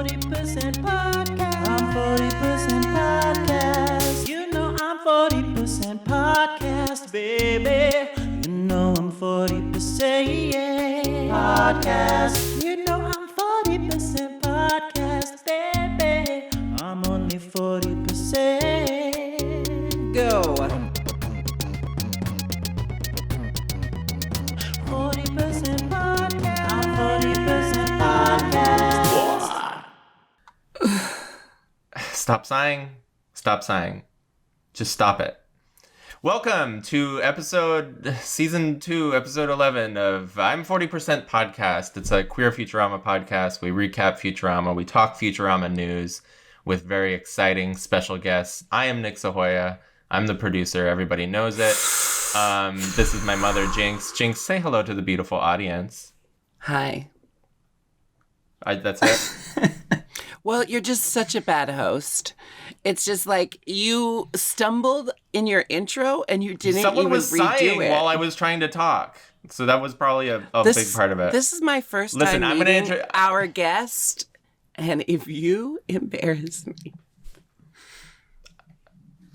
40% podcast. I'm 40% podcast. You know I'm 40% podcast, baby. You know I'm 40% podcast. You know I'm 40% podcast, baby. I'm only 40%. Go. 40% podcast. I'm 40% podcast. Stop sighing. Stop sighing. Just stop it. Welcome to season 2, episode 11 of I'm 40% podcast. It's a queer Futurama podcast. We recap Futurama. We talk Futurama news with very exciting special guests. I am Nick Sahoya. I'm the producer. Everybody knows it. This is my mother, Jinkx. Jinkx, say hello to the beautiful audience. Hi. That's it? Well, you're just such a bad host. It's just like you stumbled in your intro and you didn't Someone even was redo sighing it. while I was trying to talk. So that was probably a big part of it. This is my first Listen, time I'm gonna meeting our guest, and if you embarrass me...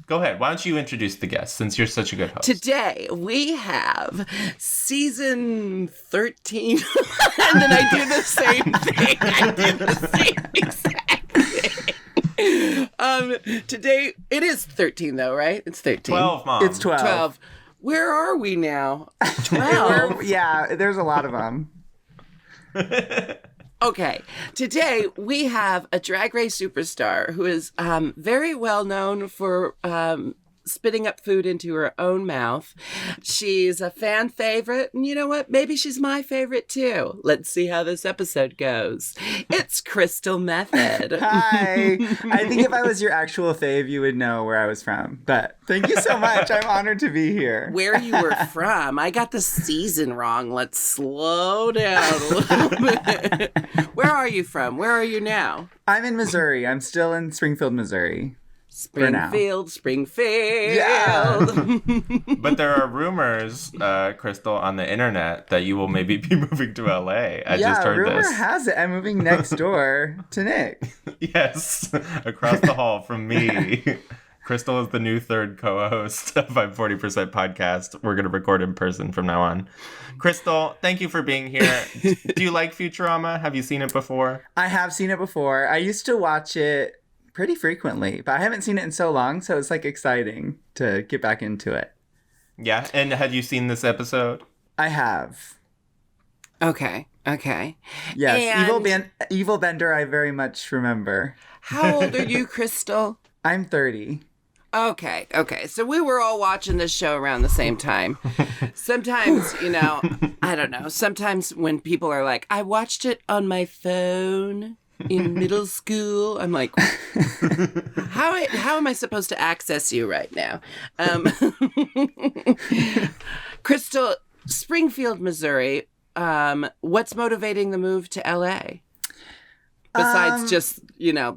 Go ahead. Why don't you introduce the guest, since you're such a good host? Today, we have season 13, and then I do the same thing. I did the same exact thing. Today, it is 13, though, right? It's 13. 12, Mom. It's 12. 12. Where are we now? 12. Yeah, there's a lot of them. Okay, today we have a Drag Race superstar who is very well known for spitting up food into her own mouth. She's a fan favorite, and you know what? Maybe she's my favorite too. Let's see how this episode goes. It's Crystal Methyd. Hi. I think if I was your actual fave, you would know where I was from. But thank you so much. I'm honored to be here. Where you were from. I got the season wrong. Let's slow down a little bit. Where are you from? Where are you now? I'm in Missouri. I'm still in Springfield, Missouri. Springfield. Yeah. But there are rumors, Crystal, on the internet that you will maybe be moving to LA. I just heard rumor this. has it I'm moving next door to Nick. Yes, across the hall from me. Crystal is the new third co-host of I'm 40% podcast. We're going to record in person from now on. Crystal, thank you for being here. Do you like Futurama? Have you seen it before? I have seen it before. I used to watch it pretty frequently, but I haven't seen it in so long, so it's like exciting to get back into it. Yeah, and had you seen this episode? I have. Okay. Yes, And Evil Bender I very much remember. how old are you, Crystal? I'm 30. Okay. So we were all watching this show around the same time. Sometimes, I don't know. Sometimes when people are like, I watched it on my phone in middle school, I'm like, how am I supposed to access you right now? Crystal, Springfield, Missouri. What's motivating the move to LA? Besides just,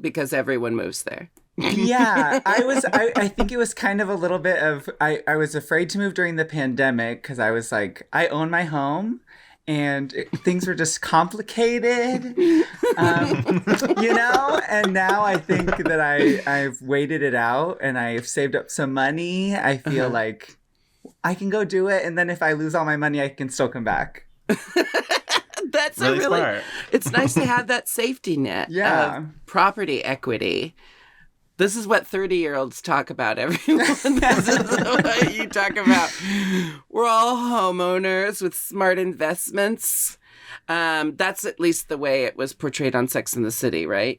because everyone moves there. Yeah, I think it was kind of a little bit of, I was afraid to move during the pandemic because I was like, I own my home and things were just complicated, and now I think that I've waited it out and I've saved up some money. I feel like I can go do it. And then if I lose all my money, I can still come back. That's really smart. It's nice to have that safety net of property equity. This is what 30-year-olds talk about, everyone. This is what you talk about. We're all homeowners with smart investments. That's at least the way it was portrayed on Sex and the City, right?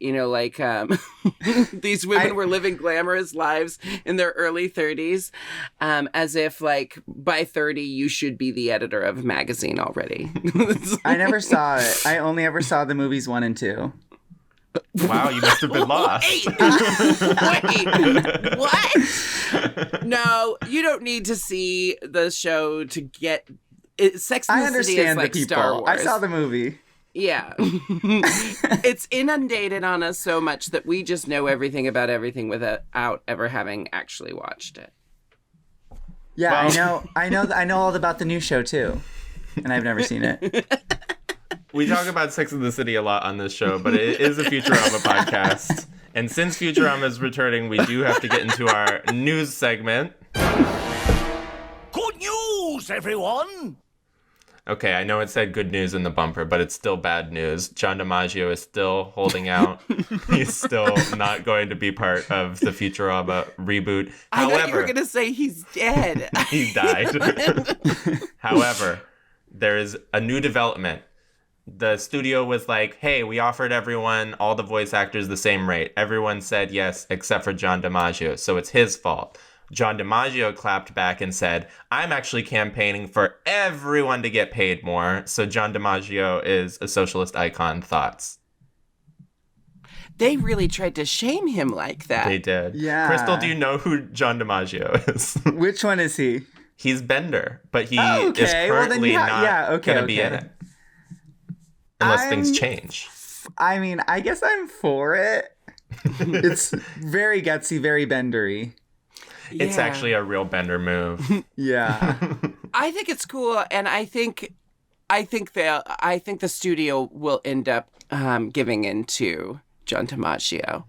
These women were living glamorous lives in their early 30s, as if, by 30, you should be the editor of a magazine already. I never saw it. I only ever saw the movies 1 and 2. Wow, you must have been lost. Wait, what? No, you don't need to see the show to get it. Sex and the City is like the people. Star Wars. I saw the movie. Yeah. It's inundated on us so much that we just know everything about everything without ever having actually watched it. Yeah, well, I know all about the new show too. And I've never seen it. We talk about Sex and the City a lot on this show, but it is a Futurama podcast. And since Futurama is returning, we do have to get into our news segment. Good news, everyone! Okay, I know it said good news in the bumper, but it's still bad news. John DiMaggio is still holding out. He's still not going to be part of the Futurama reboot. I thought you were going to say he's dead. He died. However, there is a new development. The studio was like, hey, we offered everyone, all the voice actors, the same rate. Everyone said yes, except for John DiMaggio, so it's his fault. John DiMaggio clapped back and said, I'm actually campaigning for everyone to get paid more. So John DiMaggio is a socialist icon. Thoughts? They really tried to shame him like that. They did. Yeah. Crystal, do you know who John DiMaggio is? Which one is he? He's Bender, but he okay. is currently not going to be in okay. it. Unless things change. I mean, I guess I'm for it. It's very gutsy, very bendery. It's actually a real Bender move. Yeah. I think it's cool, and I think the studio will end up giving into John DiMaggio.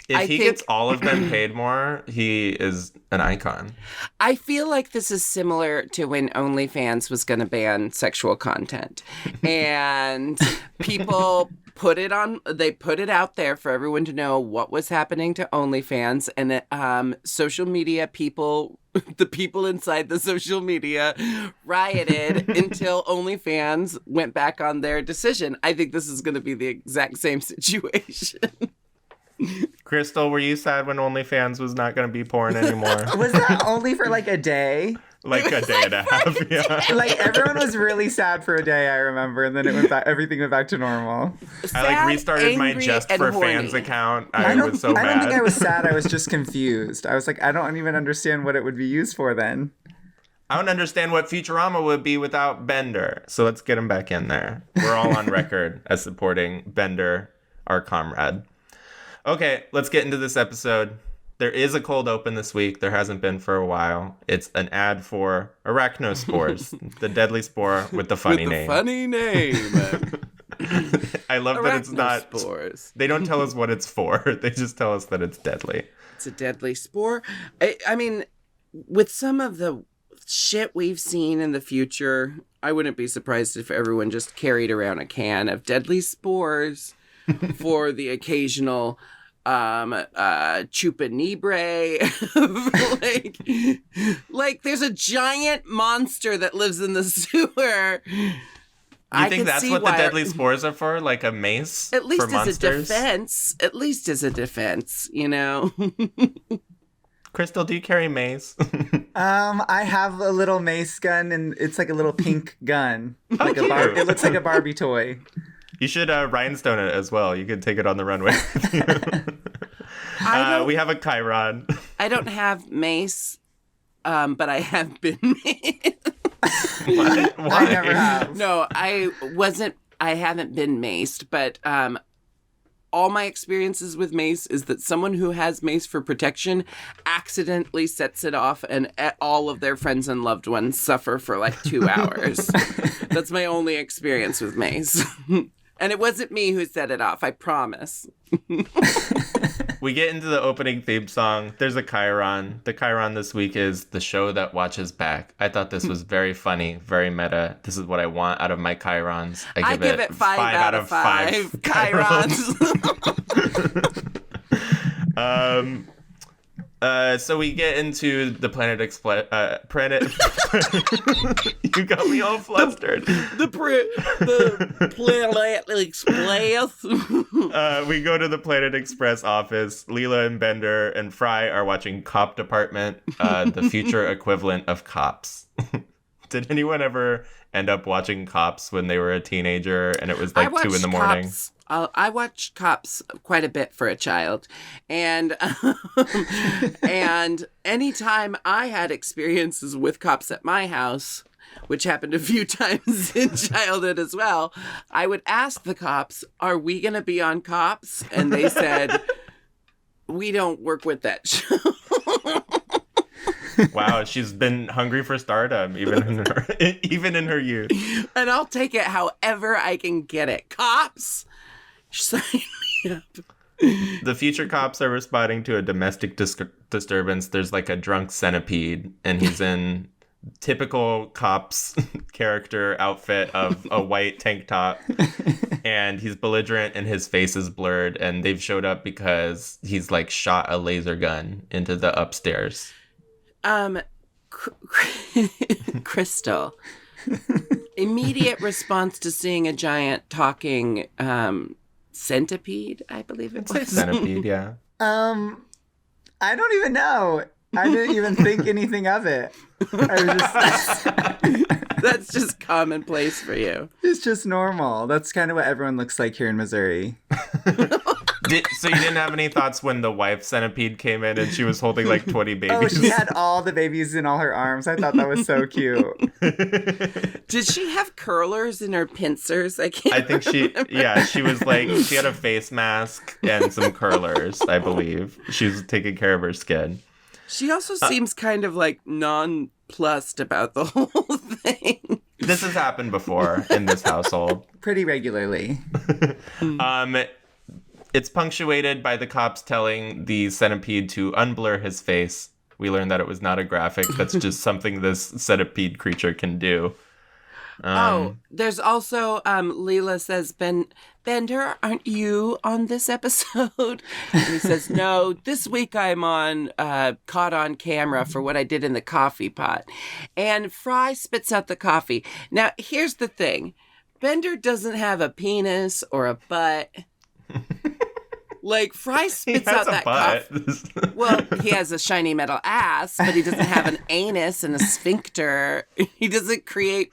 If he gets all of them paid more, he is an icon. I feel like this is similar to when OnlyFans was going to ban sexual content. And people put it out there for everyone to know what was happening to OnlyFans. And social media people, the people inside the social media rioted until OnlyFans went back on their decision. I think this is going to be the exact same situation. Crystal, were you sad when OnlyFans was not going to be porn anymore? Was that only for like a day? Like a day and a half, yeah. Like everyone was really sad for a day, I remember, and then it went back. Everything went back to normal. I restarted my Just for Fans account. I was so mad. I don't think I was sad. I was just confused. I was like, I don't even understand what it would be used for then. I don't understand what Futurama would be without Bender. So let's get him back in there. We're all on record as supporting Bender, our comrade. Okay, let's get into this episode. There is a cold open this week. There hasn't been for a while. It's an ad for arachnospores, the deadly spore with the funny name. Funny name. I love that it's not. Arachnospores. They don't tell us what it's for. They just tell us that it's deadly. It's a deadly spore. I mean, with some of the shit we've seen in the future, I wouldn't be surprised if everyone just carried around a can of deadly spores for the occasional chupanibre. like there's a giant monster that lives in the sewer. You think that's what the deadly spores are for? Like a mace? At least for monsters? At least as a defense, you know? Crystal, do you carry mace? I have a little mace gun, and it's like a little pink gun. Like cute. It looks like a Barbie toy. You should rhinestone it as well. You could take it on the runway. We have a Chiron. I don't have mace, but I have been maced. What? Why? I never have. No, I haven't been maced, but all my experiences with mace is that someone who has mace for protection accidentally sets it off, and all of their friends and loved ones suffer for like 2 hours. That's my only experience with mace. And it wasn't me who set it off, I promise. We get into the opening theme song. There's a Chiron. The Chiron this week is the show that watches back. I thought this was very funny, very meta. This is what I want out of my Chirons. I give it 5 out of 5 Chirons. So we get into the Planet. You got me all flustered. The Planet Express. We go to the Planet Express office. Leela and Bender and Fry are watching Cop Department, the future equivalent of Cops. Did anyone ever end up watching Cops when they were a teenager and it was like 2 in the morning? Cops. I watched Cops quite a bit for a child, and and anytime I had experiences with cops at my house, which happened a few times in childhood as well, I would ask the cops, "Are we going to be on Cops?" And they said, "We don't work with that show." Wow, she's been hungry for stardom even in her youth. And I'll take it however I can get it. Cops, sign me up. The future cops are responding to a domestic disturbance. There's like a drunk centipede, and he's in typical cops character outfit of a white tank top, and he's belligerent and his face is blurred, and they've showed up because he's like shot a laser gun into the upstairs. Crystal, immediate response to seeing a giant talking centipede, I believe it was. Centipede, yeah. I don't even know. I didn't even think anything of it. That's just commonplace for you. It's just normal. That's kind of what everyone looks like here in Missouri. So you didn't have any thoughts when the wife centipede came in and she was holding like 20 babies? Oh, she had all the babies in all her arms. I thought that was so cute. Did she have curlers in her pincers? I think she was like, she had a face mask and some curlers, I believe. She was taking care of her skin. She also seems kind of like nonplussed about the whole thing. This has happened before in this household. Pretty regularly. It's punctuated by the cops telling the centipede to unblur his face. We learned that it was not a graphic. That's just something this centipede creature can do. There's also, Leela says, Bender, aren't you on this episode? And he says, no, this week I'm on, caught on camera for what I did in the coffee pot. And Fry spits out the coffee. Now, here's the thing. Bender doesn't have a penis or a butt. Like, Fry spits out that coffee. Well, he has a shiny metal ass, but he doesn't have an anus and a sphincter. He doesn't create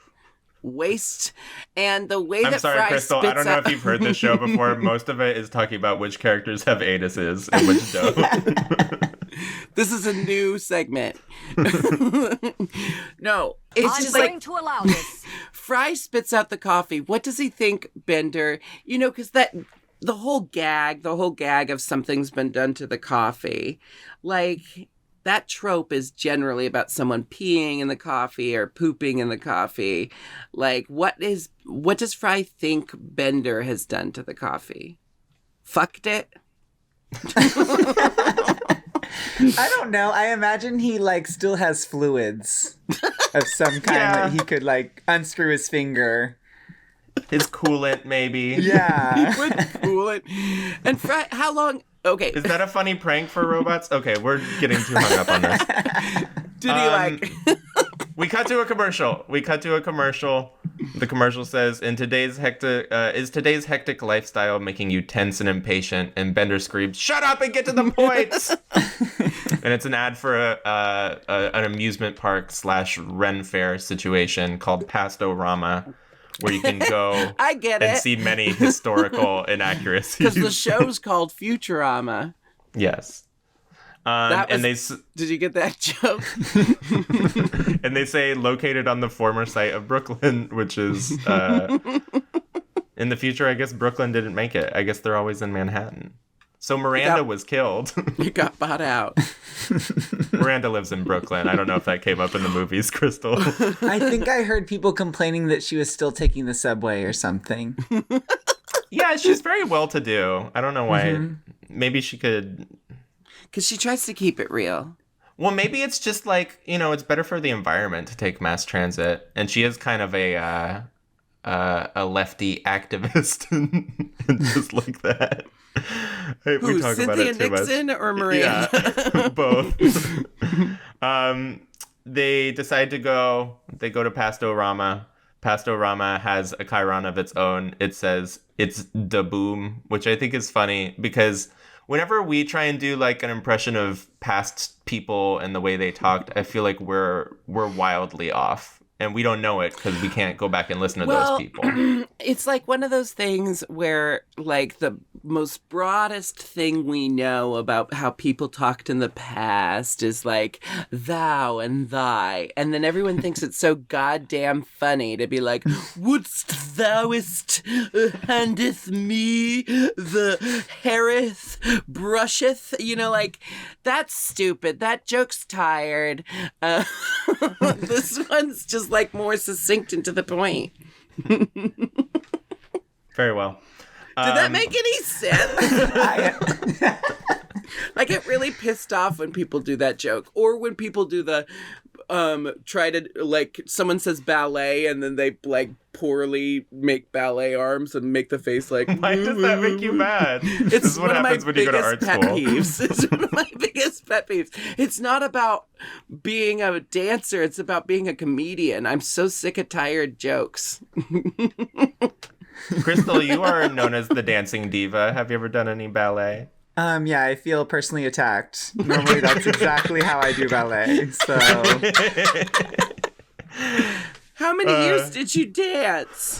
waste. And the way that Fry Crystal, I don't know if you've heard this show before. Most of it is talking about which characters have anuses and which don't. This is a new segment. No, it's just going to allow this. Fry spits out the coffee. What does he think, Bender? You know, because the whole gag of something's been done to the coffee, like that trope is generally about someone peeing in the coffee or pooping in the coffee. Like, what does Fry think Bender has done to the coffee? Fucked it? I don't know. I imagine he like still has fluids of some kind that he could like unscrew his finger. His coolant, maybe. Yeah. With coolant. And Fry, how long? Okay. Is that a funny prank for robots? Okay, we're getting too hung up on this. Did he like... We cut to a commercial. The commercial says, is today's hectic lifestyle making you tense and impatient? And Bender screams, shut up and get to the point! And it's an ad for an amusement park / Ren Fair situation called Pastor-O-Rama, where you can go and see many historical inaccuracies. Because the show's called Futurama. Yes. Did you get that joke? And they say located on the former site of Brooklyn, which is in the future. I guess Brooklyn didn't make it. I guess they're always in Manhattan. So Miranda was killed. It got bought out. Miranda lives in Brooklyn. I don't know if that came up in the movies, Crystal. I think I heard people complaining that she was still taking the subway or something. Yeah, she's very well-to-do. I don't know why. Mm-hmm. Maybe she could... Because she tries to keep it real. Well, maybe it's just like, it's better for the environment to take mass transit. And she is kind of a lefty activist and just like that. Who, we talk Cynthia about it too Nixon much. or Miranda? Yeah, both. They decide to go. They go to Pastor-O-Rama. Pastor-O-Rama has a chyron of its own. It says it's da boom, which I think is funny because whenever we try and do like an impression of past people and the way they talked, I feel like we're wildly off. And we don't know it because we can't go back and listen to those people. It's like one of those things where like the most broadest thing we know about how people talked in the past is like thou and thy. And then everyone thinks it's so goddamn funny to be like, wouldst thouest handeth me the haireth brusheth? You know, like, that's stupid. That joke's tired. This one's just like more succinct and to the point. Very well. Did that make any sense? I get really pissed off when people do that joke, or when people do the try to, like, someone says ballet and then they like poorly make ballet arms and make the face like. Why does that make you mad? It's This is what one happens of my when you go to biggest art pet school. peeves. It's one of my biggest pet peeves. It's not about being a dancer. It's about being a comedian. I'm so sick of tired jokes. Crystal, you are known as the dancing diva. Have you ever done any ballet? Yeah, I feel personally attacked. Normally that's exactly how I do ballet. So How many years did you dance?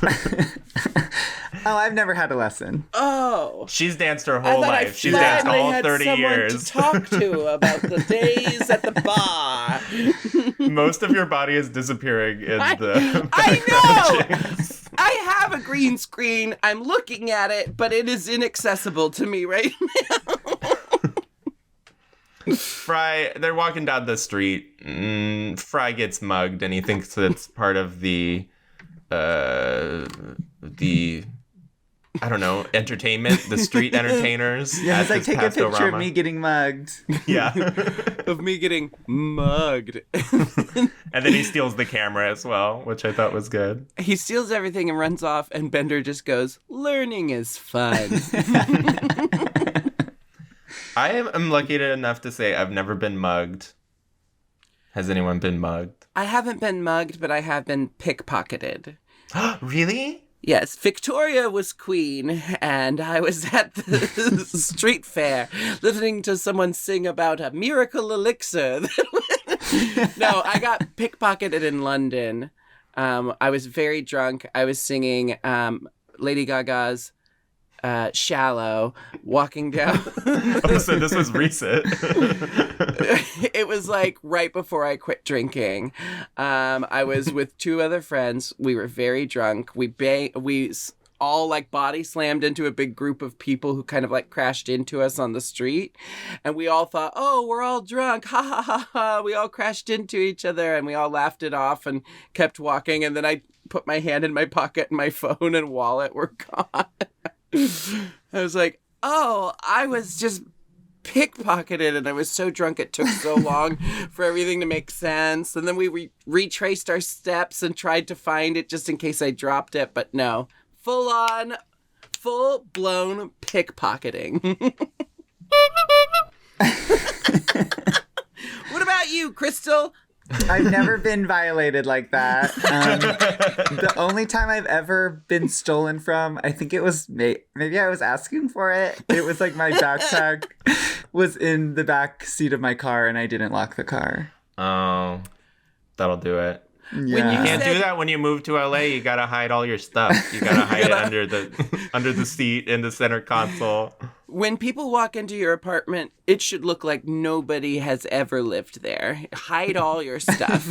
I've never had a lesson. Oh. She's danced her I whole thought life. I She's danced finally all had 30 someone years. to talk to about the days at the bar. Most of your body is disappearing in the I know! Jinkx. I have a green screen. I'm looking at it, but it is inaccessible to me right now. Fry, they're walking down the street. Fry gets mugged, and he thinks it's part of the I don't know, entertainment, the street entertainers. Yeah, it's like, this take a picture of Pastor-O-Rama. me getting mugged. Yeah. Of me getting mugged. And then he steals the camera as well, which I thought was good. He steals everything and runs off, and Bender just goes, learning is fun. I am lucky enough to say I've never been mugged. Has anyone been mugged? I haven't been mugged, but I have been pickpocketed. Really? Yes, Victoria was queen, and I was at the street fair listening to someone sing about a miracle elixir. No, I got pickpocketed in London. I was very drunk. I was singing Lady Gaga's Shallow, walking down. Oh, so this was recent. It was like right before I quit drinking. I was with two other friends. We were very drunk. We all like body slammed into a big group of people who kind of like crashed into us on the street. And we all thought, oh, we're all drunk. Ha ha ha ha. We all crashed into each other and we all laughed it off and kept walking. And then I put my hand in my pocket and my phone and wallet were gone. I was like, oh, I was just pickpocketed, and I was so drunk it took so long for everything to make sense. And then we retraced our steps and tried to find it just in case I dropped it, but no. Full-blown pickpocketing. What about you, Crystal? I've never been violated like that. The only time I've ever been stolen from, I think it was, maybe I was asking for it. It was like my backpack was in the back seat of my car and I didn't lock the car. Oh, that'll do it. Yeah. When you Can't do that when you move to LA. You gotta hide all your stuff. You gotta hide it under the seat in the center console. When people walk into your apartment, it should look like nobody has ever lived there. Hide all your stuff.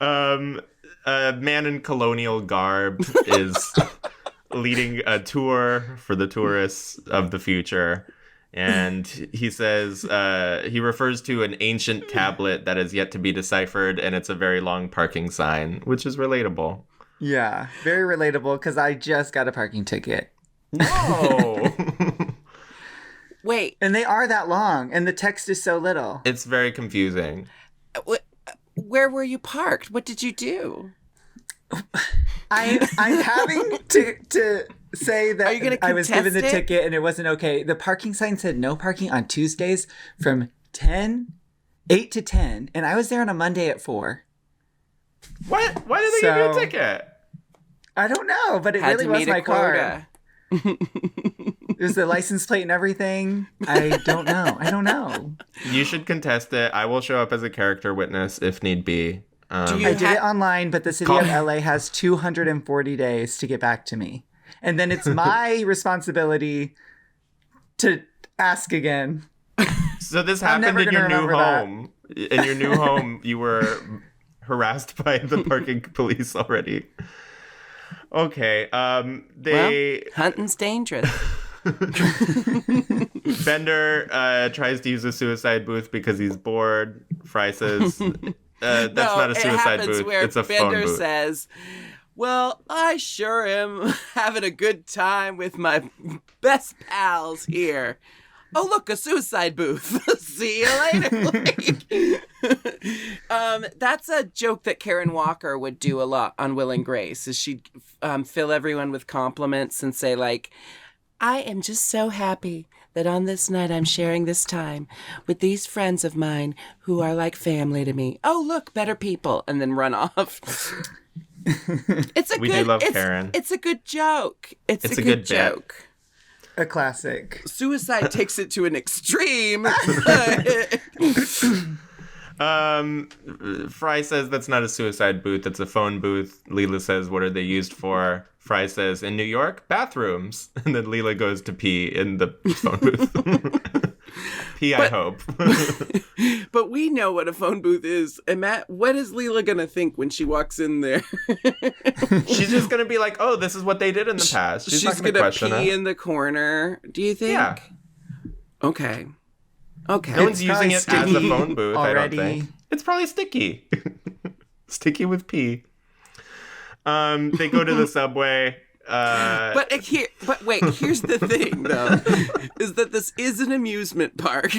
A man in colonial garb is leading a tour for the tourists of the future. And he says, he refers to an ancient tablet that is yet to be deciphered, and it's a very long parking sign, which is relatable. Yeah, very relatable because I just got a parking ticket. No! Wait, And they are that long, and the text is so little. It's very confusing. where were you parked? What did you do? I'm having to say Are you gonna that I was given the contest it? ticket and it wasn't okay. The parking sign said no parking on Tuesdays from 8 to 10, and I was there on a Monday at 4. What? Why did they give you a So- ticket? I don't know, but it Had really to was meet my a car. quota. It was the license plate and everything. I don't know. You should contest it. I will show up as a character witness if need be. Do you I did it online, but the city Call- of LA has 240 days to get back to me. and then it's my responsibility to ask again. So this happened in your new home. In your new home, you were harassed by the parking police already. Okay. Hunting's dangerous. Bender tries to use a suicide booth because he's bored. Fry says, that's not a suicide booth. It's a phone Bender booth. says, well, I sure am having a good time with my best pals here. Oh, look, a suicide booth. See you later. That's a joke that Karen Walker would do a lot on Will and Grace, is she'd fill everyone with compliments and say, like, I am just so happy that on this night I'm sharing this time with these friends of mine who are like family to me. Oh, look, better people. And then run off. We do love Karen. It's a good joke. It's a good joke. A classic. Suicide takes it to an extreme. Fry says that's not a suicide booth, it's a phone booth. Leela says, what are they used for? Fry says, in New York, bathrooms. And then Leela goes to pee in the phone booth. I hope. But we know what a phone booth is. And Matt, what is Leela going to think when she walks in there? She's just going to be like, oh, this is what they did in the past. She's going to pee in the corner. Do you think? Yeah. Okay. No one's using it as a phone booth, already. I don't think. It's probably sticky. Sticky with pee. They go to the subway. But wait, here's the thing, though, is that this is an amusement park.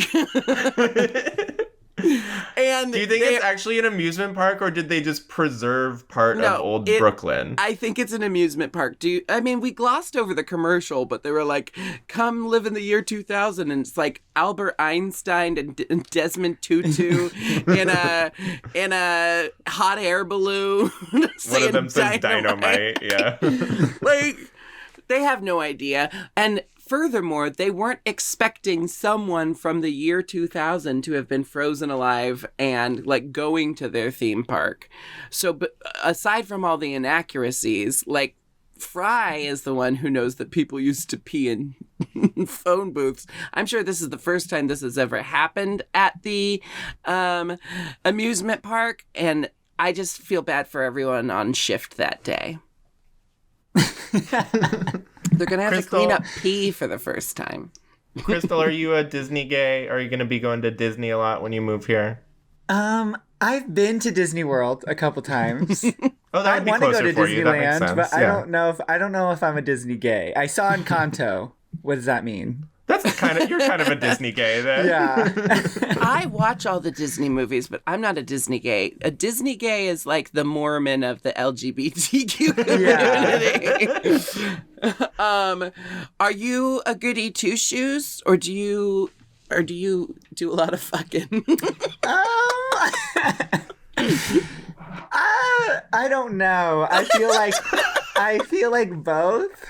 And do you think it's actually an amusement park, or did they just preserve part of old Brooklyn? I think it's an amusement park. We glossed over the commercial, but they were like, come live in the year 2000, and it's like Albert Einstein and Desmond Tutu in a hot air balloon. One of them says dynamite. Yeah. Like, they have no idea. And furthermore, they weren't expecting someone from the year 2000 to have been frozen alive and like going to their theme park. So, but aside from all the inaccuracies, like, Fry is the one who knows that people used to pee in phone booths. I'm sure this is the first time this has ever happened at the amusement park, and I just feel bad for everyone on shift that day. They're going to have to clean up pee for the first time. Crystal, are you a Disney gay? Are you going to be going to Disney a lot when you move here? I've been to Disney World a couple times. Oh, that would be closer for you. That makes sense. But I don't know if I'm a Disney gay. I saw Encanto. What does that mean? That's you're kind of a Disney gay then. Yeah. I watch all the Disney movies, but I'm not a Disney gay. A Disney gay is like the Mormon of the LGBTQ community. Are you a goody two shoes, or do you do a lot of fucking? I don't know. I feel like both.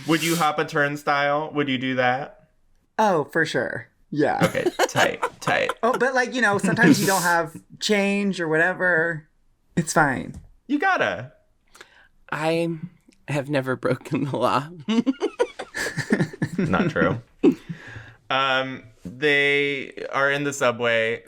Would you hop a turnstile? Would you do that? Oh, for sure. Yeah. Okay, tight. Oh, but sometimes you don't have change or whatever. It's fine. You gotta. I have never broken the law. Not true. They are in the subway.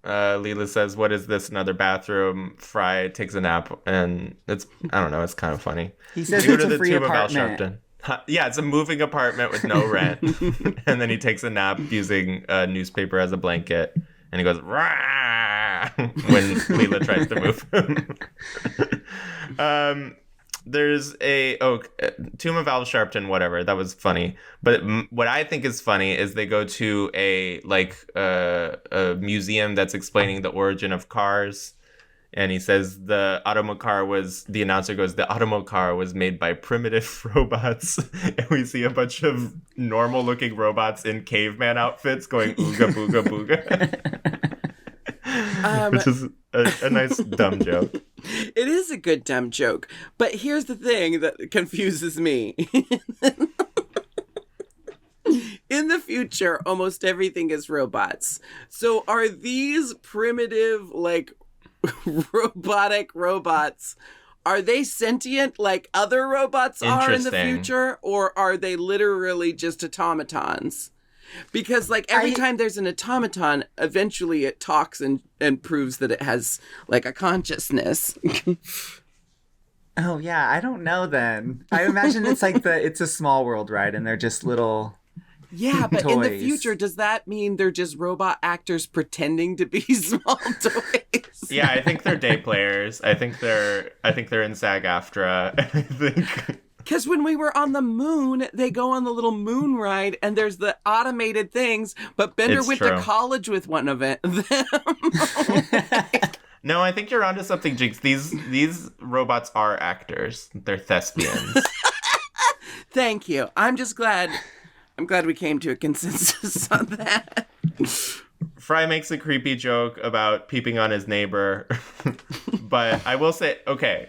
Leela says, what is this, another bathroom? Fry takes a nap, and it's kind of funny. He says it's a free apartment. Yeah, it's a moving apartment with no rent. And then he takes a nap using a newspaper as a blanket, and he goes, rah, when Leela tries to move him. There's a Tomb of Al Sharpton, whatever. That was funny. But what I think is funny is they go to a museum that's explaining the origin of cars. And he says the announcer goes, the automocar was made by primitive robots. And we see a bunch of normal looking robots in caveman outfits going ooga booga booga. Which is a nice dumb joke. It is a good dumb joke. But here's the thing that confuses me. In the future, almost everything is robots. So are these primitive, robotic robots, are they sentient like other robots are in the Interesting. future, or are they literally just automatons? Because like every time there's an automaton, eventually it talks and proves that it has like a consciousness. Oh yeah, I don't know then. I imagine it's a Small World ride and they're just little Yeah, but in the toys. future, does that mean they're just robot actors pretending to be small toys? Yeah, I think they're day players. I think they're in SAG-AFTRA. I think Because when we were on the moon, they go on the little moon ride, and there's the automated things. But Bender It's went true. to college with one of them. No, I think you're onto something, Jinkx. These robots are actors. They're thespians. Thank you. I'm glad we came to a consensus on that. Fry makes a creepy joke about peeping on his neighbor. But I will say, okay,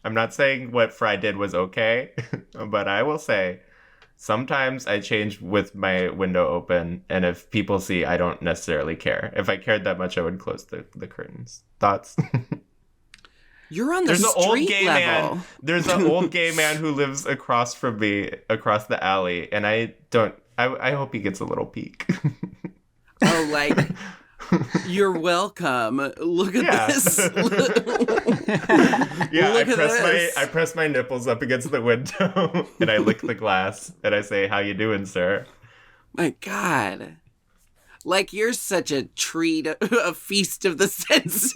I'm not saying what Fry did was okay, but I will say sometimes I change with my window open, and if people see, I don't necessarily care. If I cared that much, I would close the curtains. Thoughts? You're on the There's an old street gay level. man. There's an old gay man who lives across from me, across the alley, and I hope he gets a little peek. Oh, like, you're welcome. Look at this. Yeah, Look at this. I press my nipples up against the window and I lick the glass and I say, "How you doing, sir?" My God. Like, you're such a treat, a feast of the senses.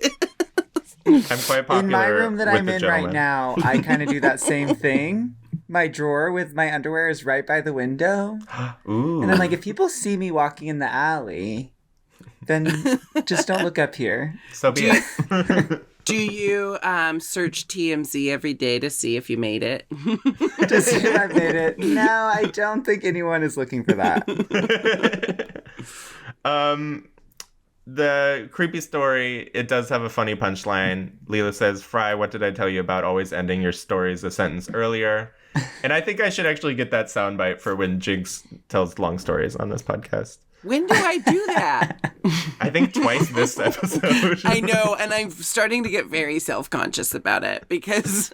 I'm quite popular In my room that with I'm the in gentlemen. right now, I kind of do that same thing. My drawer with my underwear is right by the window. Ooh. And I'm like, if people see me walking in the alley, then just don't look up here. So be it. Do you search TMZ every day to see if you made it? To see if I made it. No, I don't think anyone is looking for that. The creepy story, it does have a funny punchline. Leela says, "Fry, what did I tell you about always ending your stories a sentence earlier?" And I think I should actually get that soundbite for when Jinkx tells long stories on this podcast. When do I do that? I think twice this episode. I know, and I'm starting to get very self-conscious about it because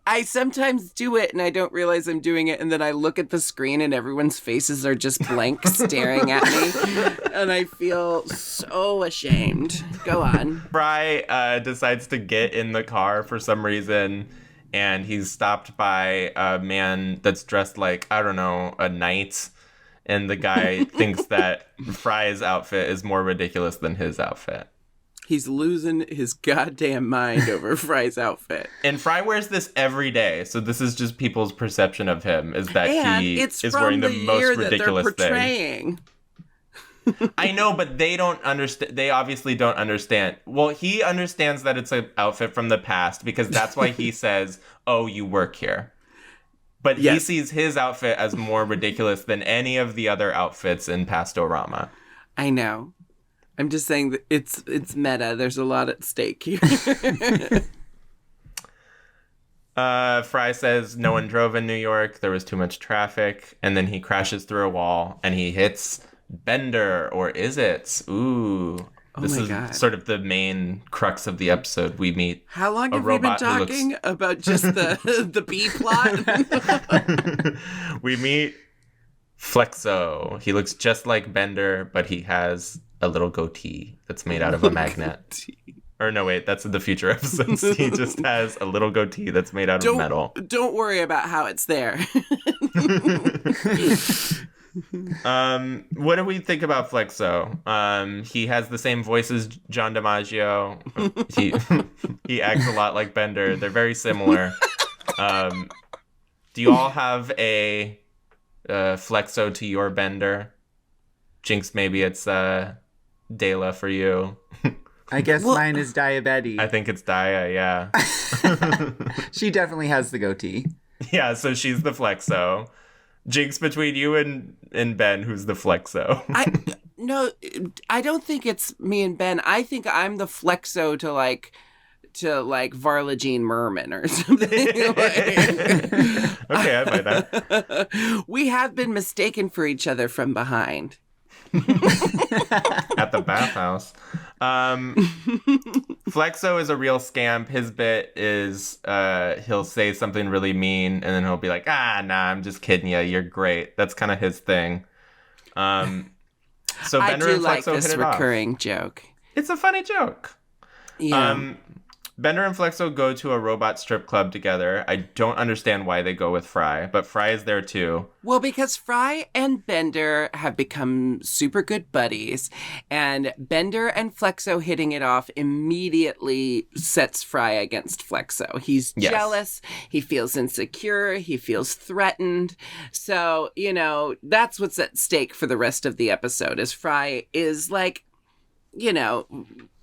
I sometimes do it and I don't realize I'm doing it, and then I look at the screen and everyone's faces are just blank staring at me, and I feel so ashamed. Go on. Fry decides to get in the car for some reason, and he's stopped by a man that's dressed like, I don't know, a knight. And the guy thinks that Fry's outfit is more ridiculous than his outfit. He's losing his goddamn mind over Fry's outfit. And Fry wears this every day, so this is just people's perception of him, is that And he it's is from wearing the the most year that they're ridiculous thing. portraying. I know, but they don't understand. They obviously don't understand. Well, he understands that it's an outfit from the past because that's why he says, "Oh, you work here." But he sees his outfit as more ridiculous than any of the other outfits in Pastor-O-Rama. I know. I'm just saying that it's meta. There's a lot at stake here. Fry says no one drove in New York. There was too much traffic. And then he crashes through a wall and he hits Bender. Or is it? Ooh. This my is God. sort of the main crux of the episode. We meet How long a have we been robot who talking about just the B plot? We meet Flexo. He looks just like Bender, but he has a little goatee that's made out of a magnet. Or no, wait, that's in the future episodes. He just has a little goatee that's made out of metal. Don't worry about how it's there. What do we think about Flexo? He has the same voice as John DiMaggio. He acts a lot like Bender. They're very similar. Do you all have a Flexo to your Bender? Jinkx, maybe it's Dela for you. I guess mine is diabetes. I think it's Daya, yeah. She definitely has the goatee. Yeah, so she's the Flexo. Jinkx, between you and Ben, who's the Flexo? No, I don't think it's me and Ben. I think I'm the Flexo to like Varla Jean Merman or something. Okay, I buy that. We have been mistaken for each other from behind. At the bathhouse. Flexo is a real scamp. His bit is he'll say something really mean and then he'll be like, nah, I'm just kidding you. You're great. That's kind of his thing. So Bender and Flexo like this hit it recurring off. joke. It's a funny joke. Yeah. Bender and Flexo go to a robot strip club together. I don't understand why they go with Fry, but Fry is there too. Well, because Fry and Bender have become super good buddies, and Bender and Flexo hitting it off immediately sets Fry against Flexo. He's jealous, he feels insecure, he feels threatened. So, that's what's at stake for the rest of the episode, is Fry is like,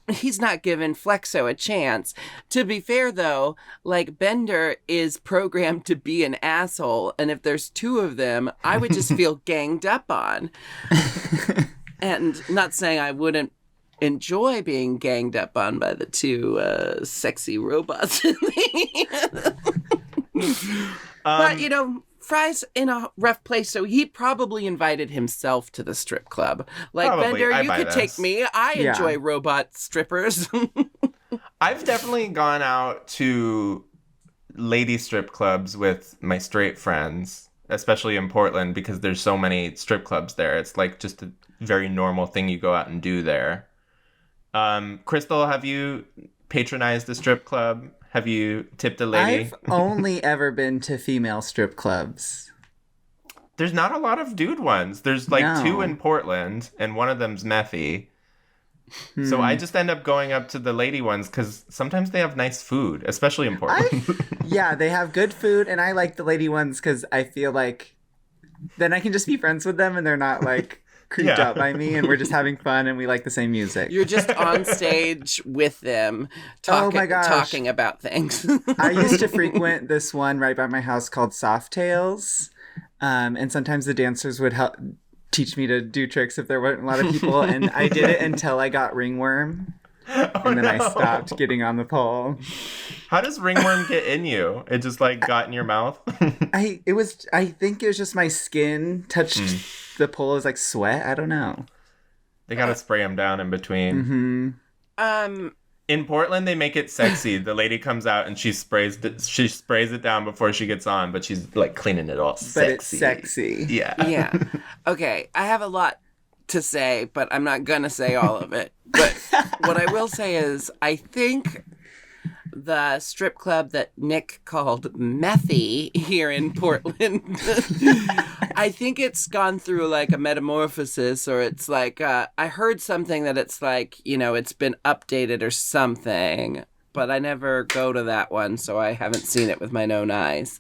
he's not giving Flexo a chance. To be fair, though, like, Bender is programmed to be an asshole, and if there's two of them, I would just feel ganged up on. And not saying I wouldn't enjoy being ganged up on by the two sexy robots. But, Fry's in a rough place, so he probably invited himself to the strip club. Like, probably. Bender, you could take me. I enjoy robot strippers. I've definitely gone out to lady strip clubs with my straight friends, especially in Portland, because there's so many strip clubs there. It's like just a very normal thing you go out and do there. Crystal, have you patronized a strip club? Have you tipped a lady? I've only ever been to female strip clubs. There's not a lot of dude ones. There's like two in Portland, and one of them's Methyd. So I just end up going up to the lady ones because sometimes they have nice food, especially in Portland. Yeah, they have good food, and I like the lady ones because I feel like then I can just be friends with them, and they're not like creeped out by me, and we're just having fun, and we like the same music. You're just on stage with them, talking about things. I used to frequent this one right by my house called Soft Tails, and sometimes the dancers would help teach me to do tricks if there weren't a lot of people, and I did it until I got ringworm. And then I stopped getting on the pole. How does ringworm get in you? It just like got in your mouth? I think it was just my skin touched the pole as like sweat. I don't know. They gotta spray them down in between. In Portland, they make it sexy. The lady comes out and she sprays it down before she gets on, but she's like cleaning it all sexy. But it's sexy. Yeah. Okay, I have a lot to say, but I'm not gonna say all of it. But what I will say is, I think the strip club that Nick called Methyd here in Portland, I think it's gone through like a metamorphosis, or it's like, I heard something that it's like, it's been updated or something, but I never go to that one, so I haven't seen it with my own eyes.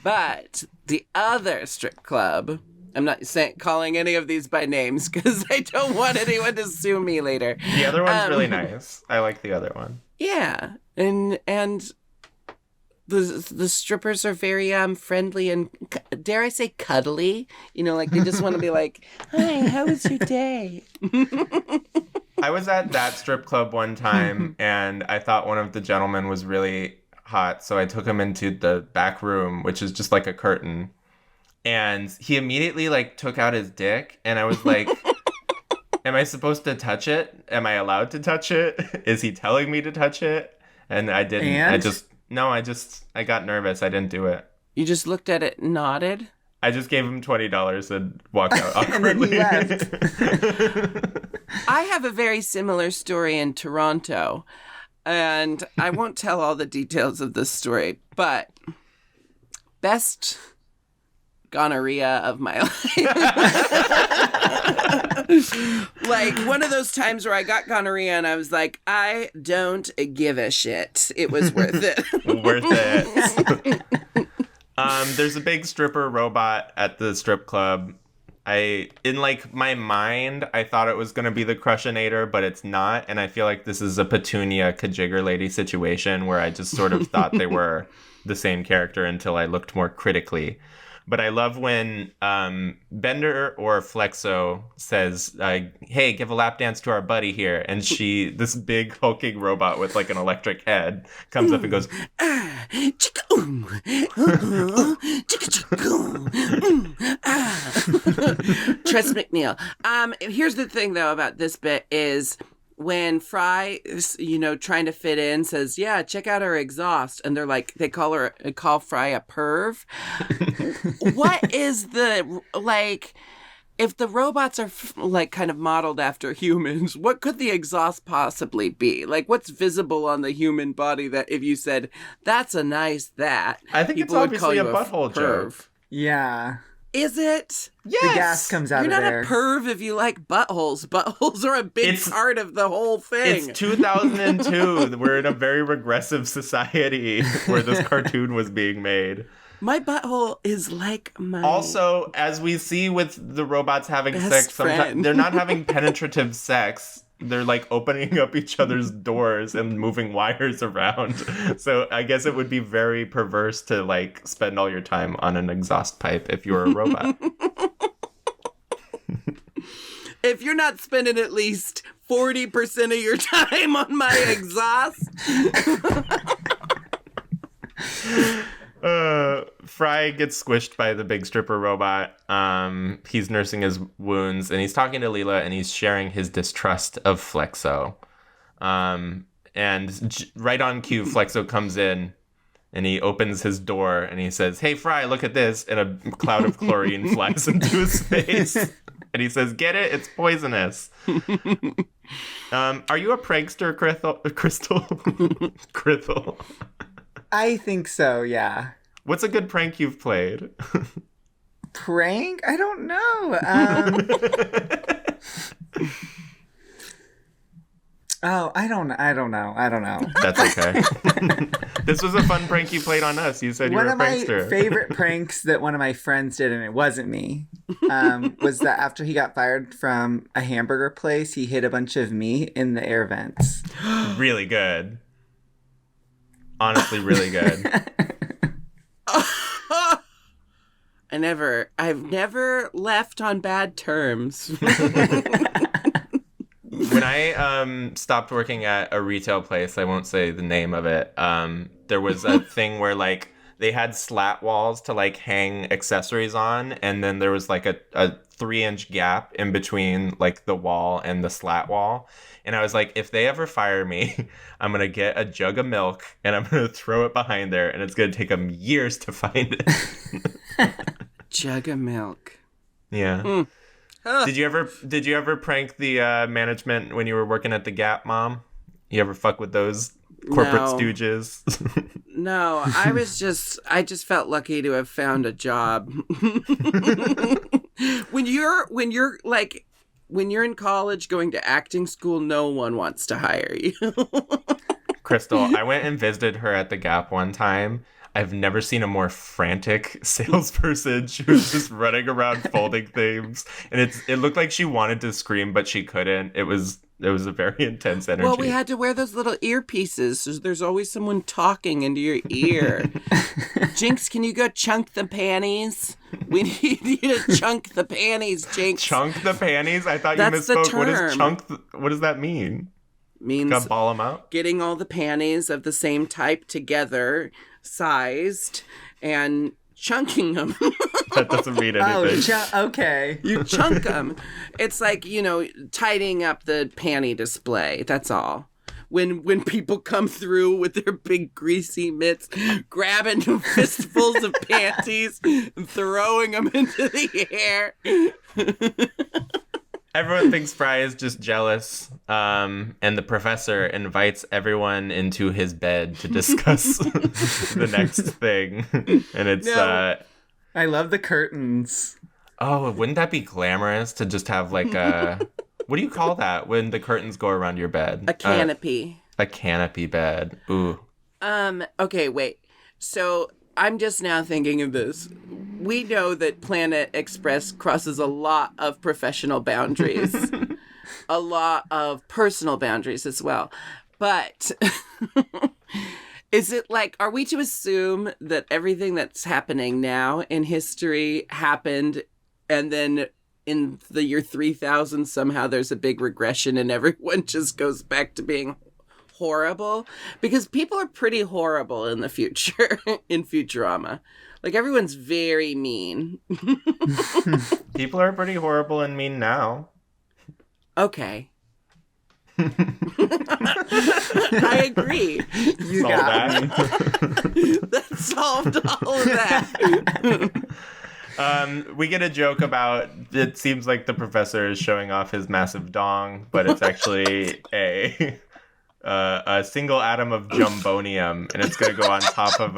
But the other strip club, I'm not calling any of these by names because I don't want anyone to sue me later. The other one's really nice. I like the other one. Yeah, and the strippers are very friendly and, dare I say, cuddly. Like they just want to be like, "Hi, how was your day?" I was at that strip club one time, and I thought one of the gentlemen was really hot, so I took him into the back room, which is just like a curtain. And he immediately like took out his dick, and I was like, am I supposed to touch it? Am I allowed to touch it? Is he telling me to touch it? And I didn't. And? I got nervous. I didn't do it. You just looked at it and nodded? I just gave him $20 and walked out awkwardly. And then he left. I have a very similar story in Toronto, and I won't tell all the details of this story, but best gonorrhea of my life. Like one of those times where I got gonorrhea and I was like, I don't give a shit. It was worth it. Worth it. There's a big stripper robot at the strip club. In like my mind, I thought it was going to be the Crushinator, but it's not. And I feel like this is a Petunia Kajigger lady situation where I just sort of thought they were the same character until I looked more critically. But I love when Bender or Flexo says, hey, give a lap dance to our buddy here. And this big hulking robot with like an electric head comes up and goes, Tress McNeil. Here's the thing, though, about this bit is when Fry is, trying to fit in, says, "Yeah, check out her exhaust," and they're like, they call Fry a perv. What is if the robots are kind of modeled after humans, what could the exhaust possibly be? Like, what's visible on the human body that if you said, "That's a nice that," I think it's obviously a butthole joke. Yeah. Is it? Yes. The gas comes out of there. You're not a perv if you like buttholes. Buttholes are a big part of the whole thing. It's 2002. We're in a very regressive society where this cartoon was being made. My butthole is like my... Also, as we see with the robots having sex, sometimes they're not having penetrative sex. They're like opening up each other's doors and moving wires around. So I guess it would be very perverse to like spend all your time on an exhaust pipe if you're a robot. If you're not spending at least 40% of your time on my exhaust. Fry gets squished by the big stripper robot. He's nursing his wounds, and he's talking to Leela, and he's sharing his distrust of Flexo. And right on cue, Flexo comes in, and he opens his door, and he says, "Hey, Fry, look at this!" And a cloud of chlorine flies into his face. And he says, "Get it? It's poisonous." Are you a prankster, Crystal? Crystal. I think so, yeah. What's a good prank you've played? Prank? I don't know. I don't know. That's okay. This was a fun prank you played on us. You said you were a prankster. One of my favorite pranks that one of my friends did, and it wasn't me, was that after he got fired from a hamburger place, he hid a bunch of meat in the air vents. Really good. Honestly, really good. I've never left on bad terms. When I stopped working at a retail place, I won't say the name of it, there was a thing where like they had slat walls to like hang accessories on, and then there was like a 3-inch gap in between like the wall and the slat wall. And I was like, if they ever fire me, I'm going to get a jug of milk and I'm going to throw it behind there, and it's going to take them years to find it. Jug of milk. Yeah. Did you ever prank the management when you were working at the Gap, Mom? You ever fuck with those corporate stooges? No, I just felt lucky to have found a job. When you're in college going to acting school, no one wants to hire you. Crystal, I went and visited her at the Gap one time. I've never seen a more frantic salesperson. She was just running around folding things, and it looked like she wanted to scream, but she couldn't. It was a very intense energy. Well, we had to wear those little earpieces, so there's always someone talking into your ear. Jinkx, can you go chunk the panties? We need you to chunk the panties, Jinkx. Chunk the panties? I thought That's you misspoke. the term. What is chunk? What does that mean? Means gotta ball them out? Getting all the panties of the same type together, sized, and chunking them. That doesn't mean anything. Okay. You chunk them. It's like, tidying up the panty display. That's all. When people come through with their big greasy mitts, grabbing fistfuls of panties and throwing them into the air. Everyone thinks Fry is just jealous, and the professor invites everyone into his bed to discuss the next thing. And it's... I love the curtains. Oh, wouldn't that be glamorous to just have like a... What do you call that when the curtains go around your bed? A canopy. A canopy bed. Ooh. Okay, wait. So... I'm just now thinking of this. We know that Planet Express crosses a lot of professional boundaries, a lot of personal boundaries as well. But is it like, are we to assume that everything that's happening now in history happened, and then in the year 3000 somehow there's a big regression and everyone just goes back to being horrible? Because people are pretty horrible in the future, in Futurama. Like, everyone's very mean. People are pretty horrible and mean now. Okay. I agree. You got me. That solved all of that. We get a joke about, it seems like the professor is showing off his massive dong, but it's actually a single atom of jumbonium, and it's going to go on top of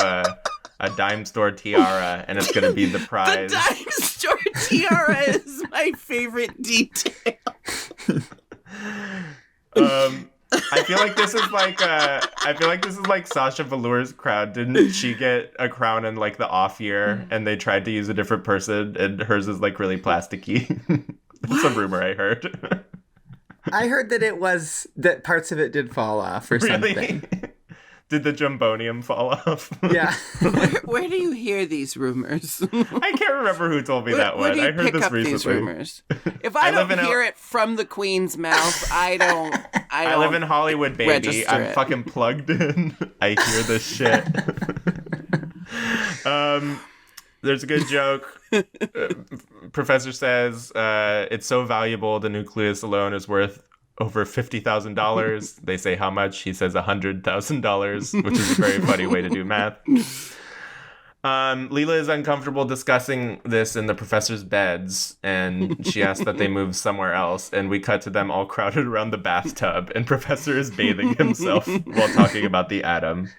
a dime store tiara, and it's going to be the prize. The dime store tiara is my favorite detail. I feel like this is like Sasha Velour's crowd. Didn't she get a crown in like the off year, and they tried to use a different person, and hers is like really plasticky? That's a rumor I heard. I heard that parts of it did fall off or something. Did the jumbonium fall off? Yeah. Where do you hear these rumors? I can't remember who told me that one. I heard this recently. These rumors? If I don't hear it from the Queen's mouth, I don't. I live in Hollywood, baby. I'm fucking plugged in. I hear this shit. There's a good joke. Professor says it's so valuable, the nucleus alone is worth over $50,000. They say how much? He says $100,000, which is a very funny way to do math. Leela is uncomfortable discussing this in the professor's beds, and she asks that they move somewhere else, and we cut to them all crowded around the bathtub, and Professor is bathing himself while talking about the atom.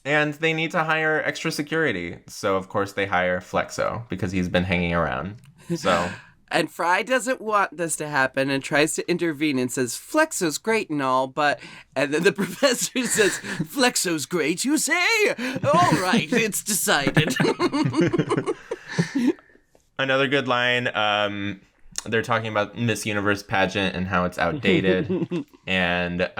And they need to hire extra security, so of course they hire Flexo, because he's been hanging around. So... And Fry doesn't want this to happen and tries to intervene and says, Flexo's great and all, but... And then the professor says, Flexo's great, you say? All right, it's decided. Another good line, they're talking about Miss Universe pageant and how it's outdated. And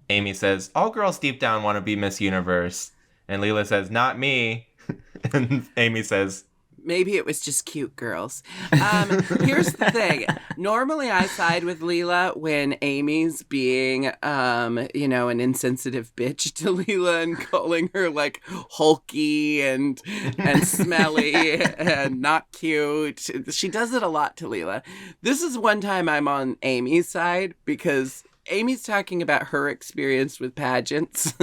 Amy says, all girls deep down want to be Miss Universe. And Leela says, not me. And Amy says... Maybe it was just cute girls. Here's the thing. Normally I side with Leela when Amy's being, an insensitive bitch to Leela and calling her like hulky and smelly and not cute. She does it a lot to Leela. This is one time I'm on Amy's side because Amy's talking about her experience with pageants,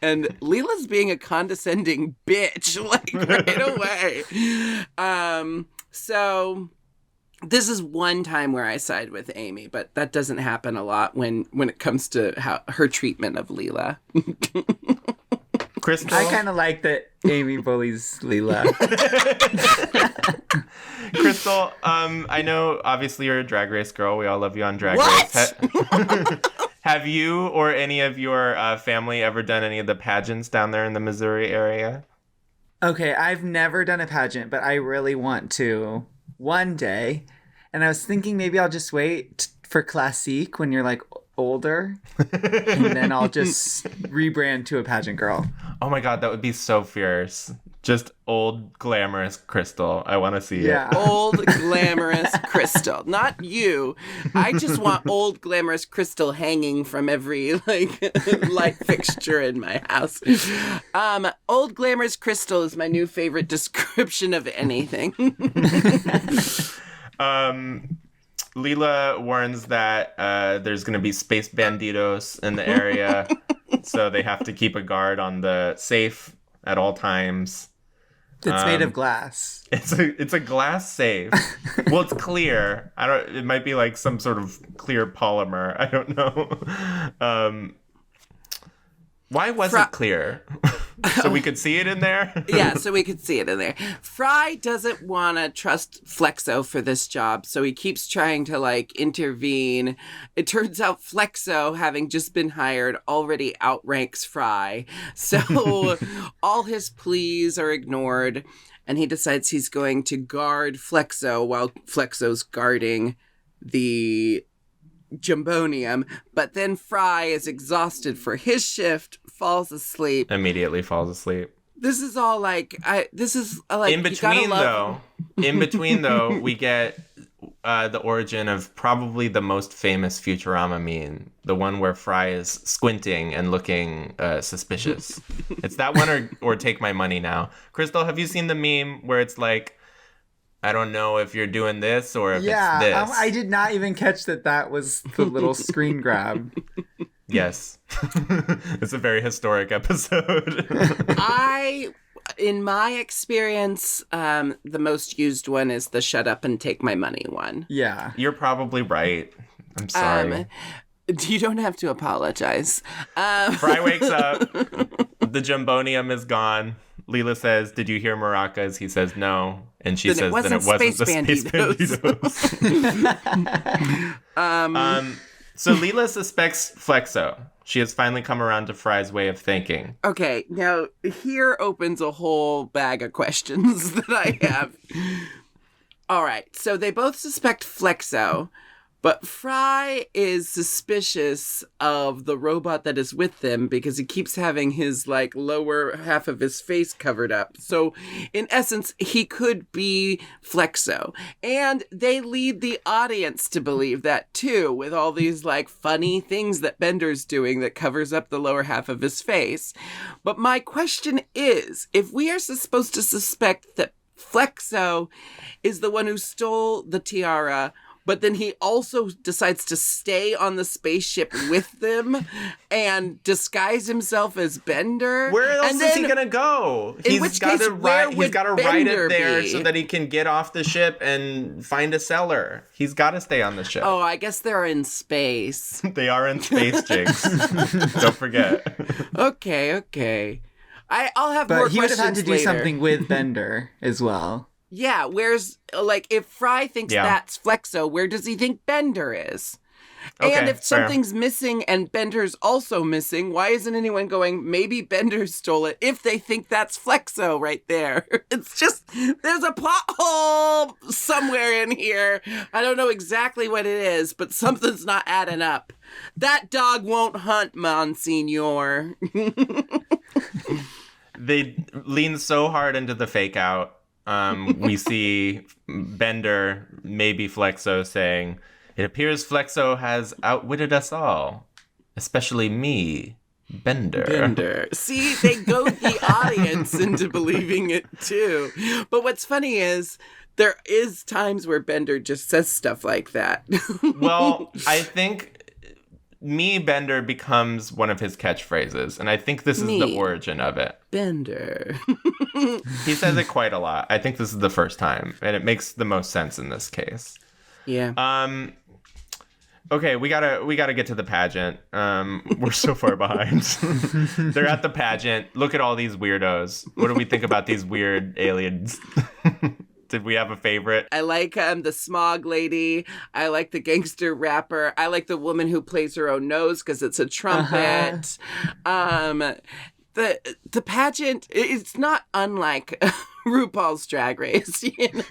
and Leela's being a condescending bitch, like, right away. So this is one time where I side with Amy, but that doesn't happen a lot when it comes to her treatment of Leela. Crystal? I kind of like that Amy bullies Leela. Crystal, I know obviously you're a Drag Race girl. We all love you on Drag What? Race. Have you or any of your family ever done any of the pageants down there in the Missouri area? Okay, I've never done a pageant, but I really want to one day. And I was thinking maybe I'll just wait for Classique when you're like older, and then I'll just rebrand to a pageant girl. Oh my god, that would be so fierce. Just old glamorous Crystal. I want to see it. Old glamorous Crystal. Not you. I just want old glamorous Crystal hanging from every light fixture in my house. Old glamorous Crystal is my new favorite description of anything. Leela warns that there's going to be space banditos in the area, so they have to keep a guard on the safe at all times. It's made of glass. It's a glass safe. Well, it's clear. It might be like some sort of clear polymer. I don't know. Why was it clear? So we could see it in there? Yeah, so we could see it in there. Fry doesn't want to trust Flexo for this job, so he keeps trying to, intervene. It turns out Flexo, having just been hired, already outranks Fry. So all his pleas are ignored, and he decides he's going to guard Flexo while Flexo's guarding the Jumbonium. But then Fry is exhausted for his shift, falls asleep. Immediately falls asleep. This is all in between though, we get the origin of probably the most famous Futurama meme, the one where Fry is squinting and looking suspicious. It's that one or Take My Money Now. Crystal, have you seen the meme where it's like I don't know if you're doing this or if it's Yeah, this. I did not even catch that was the little screen grab. Yes. It's a very historic episode. In my experience, the most used one is the shut up and take my money one. Yeah. You're probably right. I'm sorry. You don't have to apologize. Fry wakes up. The Jumbonium is gone. Leela says, "Did you hear maracas?" He says, "No." And she says, "Then it wasn't the Space Banditos." So Leela suspects Flexo. She has finally come around to Fry's way of thinking. Okay, now here opens a whole bag of questions that I have. All right, so they both suspect Flexo, but Fry is suspicious of the robot that is with them because he keeps having his lower half of his face covered up. So in essence, he could be Flexo. And they lead the audience to believe that too, with all these funny things that Bender's doing that covers up the lower half of his face. But my question is, if we are supposed to suspect that Flexo is the one who stole the tiara, but then he also decides to stay on the spaceship with them and disguise himself as Bender. Where else is he gonna go? He's got to ride it there so that he can get off the ship and find a cellar. He's got to stay on the ship. Oh, I guess they're in space. They are in space, Jinkx. Don't forget. Okay. I'll have more questions later. But he would have had to do something with Bender as well. Yeah, where's, if Fry thinks that's Flexo, where does he think Bender is? Okay, and if something's missing and Bender's also missing, why isn't anyone going, maybe Bender stole it, if they think that's Flexo right there? It's just, there's a plot hole somewhere in here. I don't know exactly what it is, but something's not adding up. That dog won't hunt, Monsignor. They lean so hard into the fake out. We see Bender, maybe Flexo, saying, "It appears Flexo has outwitted us all, especially me, Bender." See, they goad the audience into believing it too. But what's funny is there is times where Bender just says stuff like that. Well, I think "me, Bender" becomes one of his catchphrases, and I think this is the origin of it. Bender. He says it quite a lot. I think this is the first time, and it makes the most sense in this case. Yeah. Okay, we gotta get to the pageant. We're so far behind. They're at the pageant. Look at all these weirdos. What do we think about these weird aliens? Did we have a favorite? I like the smog lady. I like the gangster rapper. I like the woman who plays her own nose because it's a trumpet. The pageant, it's not unlike RuPaul's Drag Race, you know?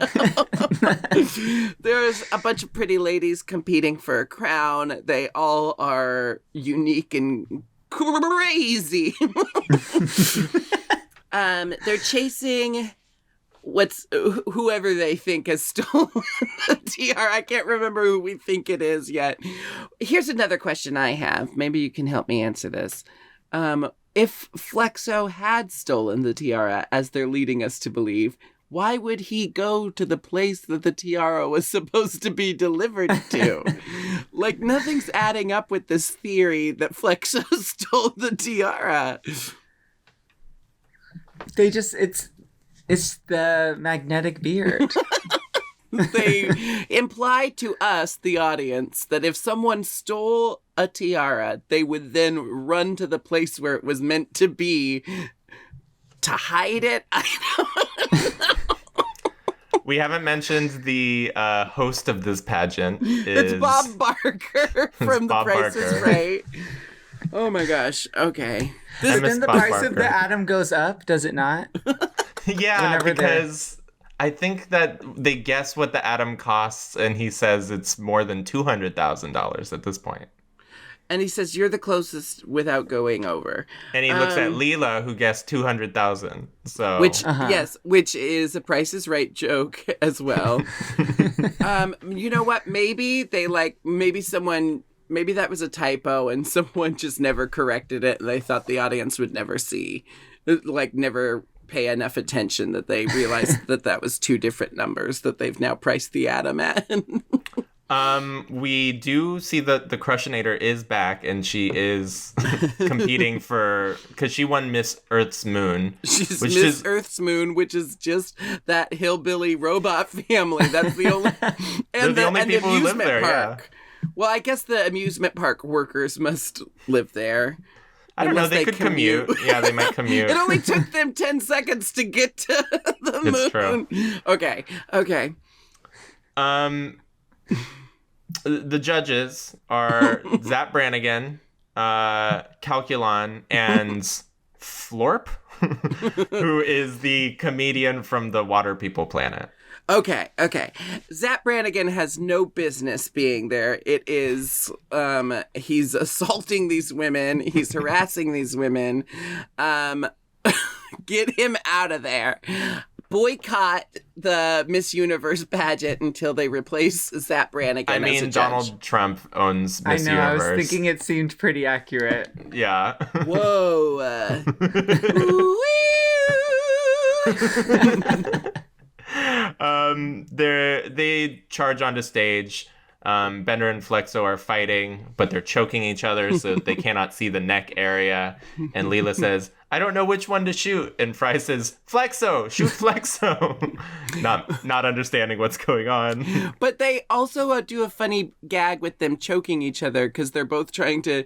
There's a bunch of pretty ladies competing for a crown. They all are unique and crazy. They're chasing whoever they think has stolen the tiara. I can't remember who we think it is yet. Here's another question I have. Maybe you can help me answer this. If Flexo had stolen the tiara, as they're leading us to believe, why would he go to the place that the tiara was supposed to be delivered to? Nothing's adding up with this theory that Flexo stole the tiara. It's the magnetic beard. They imply to us, the audience, that if someone stole a tiara, they would then run to the place where it was meant to be to hide it. I don't know. We haven't mentioned the host of this pageant. It's Bob Barker from The Price is Right. Oh my gosh. Okay. Then the price of the atom goes up, does it not? Yeah, because I think that they guess what the atom costs, and he says it's more than $200,000 at this point. And he says, "You're the closest without going over." And he looks at Leela, who guessed $200,000. So which is a Price is Right joke as well. You know what? Maybe they maybe that was a typo, and someone just never corrected it, and they thought the audience would never see, never pay enough attention that they realized that was two different numbers that they've now priced the atom at. We do see that the Crushinator is back, and she is competing because she won Miss Earth's Moon. She's Miss Earth's Moon, which is just that hillbilly robot family. That's the only, and the only people who live there. Park. Yeah. Well, I guess the amusement park workers must live there. I don't know. They could commute. Yeah, they might commute. It only took them 10 seconds to get to the moon. It's true. Okay. The judges are Zap Brannigan, Calculon, and Florp, who is the comedian from the Water People planet. Okay. Zap Brannigan has no business being there. It is, he's assaulting these women. He's harassing these women. Get him out of there. Boycott the Miss Universe pageant until they replace Zap Brannigan as a judge. Donald Trump owns Miss Universe. I was thinking it seemed pretty accurate. Yeah. Whoa. They charge onto stage. Bender and Flexo are fighting, but they're choking each other so that they cannot see the neck area. And Leela says, "I don't know which one to shoot." And Fry says, "Flexo, shoot Flexo." not understanding what's going on. But they also do a funny gag with them choking each other because they're both trying to...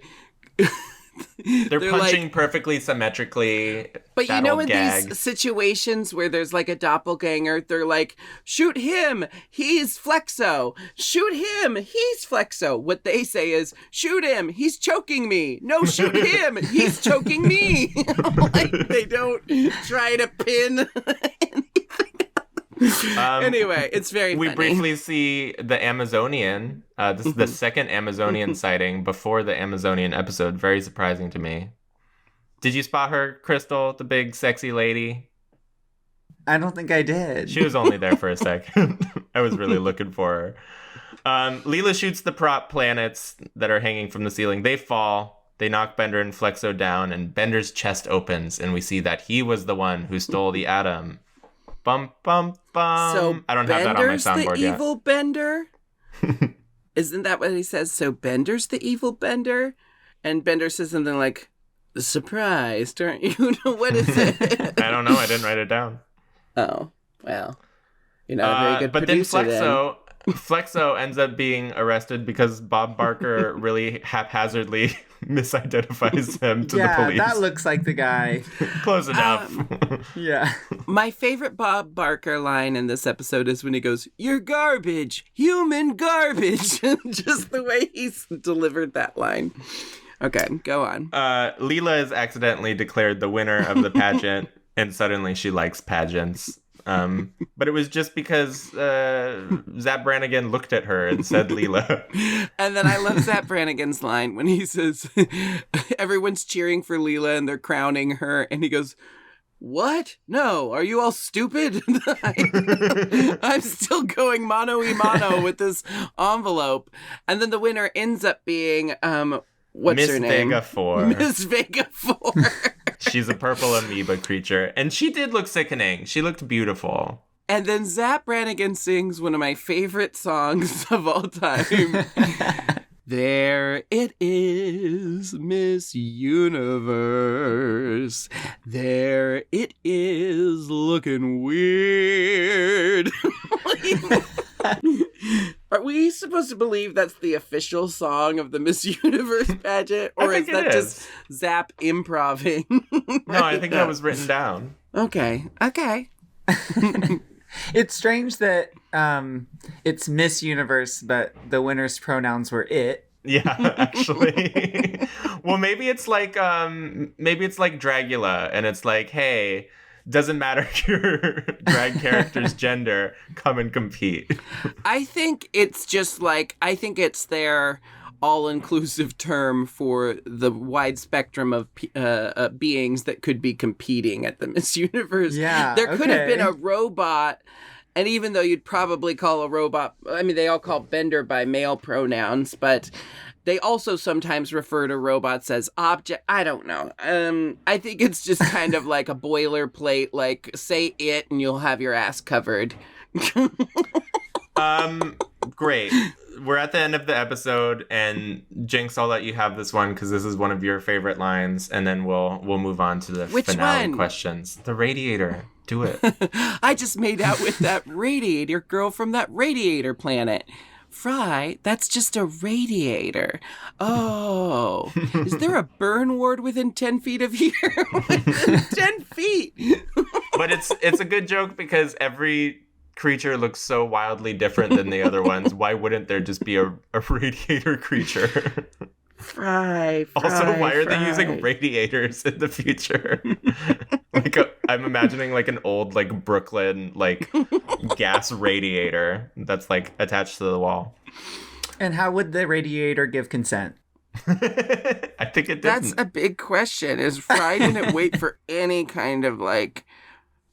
They're punching like, perfectly symmetrically. But you know, in these situations where there's like a doppelganger, they're like, "Shoot him, he's Flexo. Shoot him, he's Flexo." What they say is, "Shoot him, he's choking me. No, shoot him, he's choking me." Like, they don't try to pin anything. Anyway, it's very funny. We briefly see the Amazonian. This is the second Amazonian sighting before the Amazonian episode. Very surprising to me. Did you spot her, Crystal, the big sexy lady? I don't think I did. She was only there for a second. I was really looking for her. Leela shoots the prop planets that are hanging from the ceiling. They fall. They knock Bender and Flexo down, and Bender's chest opens, and we see that he was the one who stole the atom. Bum, bum, bum. So I don't have that on my soundboard Bender's the evil Bender? Isn't that what he says? So Bender's the evil Bender? And Bender says something like, "Surprised, aren't you?" What is it? I don't know. I didn't write it down. Oh, well. You're not a very good but producer then Flexo ends up being arrested because Bob Barker really haphazardly misidentifies him to the police. Yeah, that looks like the guy. Close enough. Yeah. My favorite Bob Barker line in this episode is when he goes, "You're garbage, human garbage." Just the way he's delivered that line. Okay, go on. Leela is accidentally declared the winner of the pageant, and suddenly she likes pageants. But it was just because Zap Brannigan looked at her and said Leela. And then I love Zap Brannigan's line when he says, everyone's cheering for Leela and they're crowning her. And he goes, "What? No, are you all stupid?" I'm still going mano-y-mano with this envelope. And then the winner ends up being, what's Miss her name? Vega 4. Miss Vega 4. She's a purple amoeba creature. And she did look sickening. She looked beautiful. And then Zap Brannigan sings one of my favorite songs of all time. There it is, Miss Universe. There it is, looking weird. Are we supposed to believe that's the official song of the Miss Universe pageant? Or is that just Zap improving? No, I think that was written down. Okay. It's strange that it's Miss Universe, but the winner's pronouns were it. Yeah, actually. Well, maybe it's like Dragula, and it's like, hey, doesn't matter your drag character's gender, come and compete. I think it's their all-inclusive term for the wide spectrum of beings that could be competing at the Miss Universe. Yeah, there could have been a robot, and even though you'd probably call a robot, I mean, they all call Bender by male pronouns, but They also sometimes refer to robots as object. I don't know. I think it's just kind of like a boilerplate, like say it and you'll have your ass covered. Great. We're at the end of the episode, and Jinkx, I'll let you have this one because this is one of your favorite lines, and then we'll move on to the finale questions. The radiator. Do it. I just made out with that radiator girl from that radiator planet. Fry, that's just a radiator. Oh, is there a burn ward within 10 feet of here? 10 feet. But it's a good joke because every creature looks so wildly different than the other ones. Why wouldn't there just be a radiator creature? Fry. Also, why are they using radiators in the future? I'm imagining like an old like Brooklyn like gas radiator that's like attached to the wall. And how would the radiator give consent? I think it didn't. That's a big question. Is Fry didn't wait for any kind of like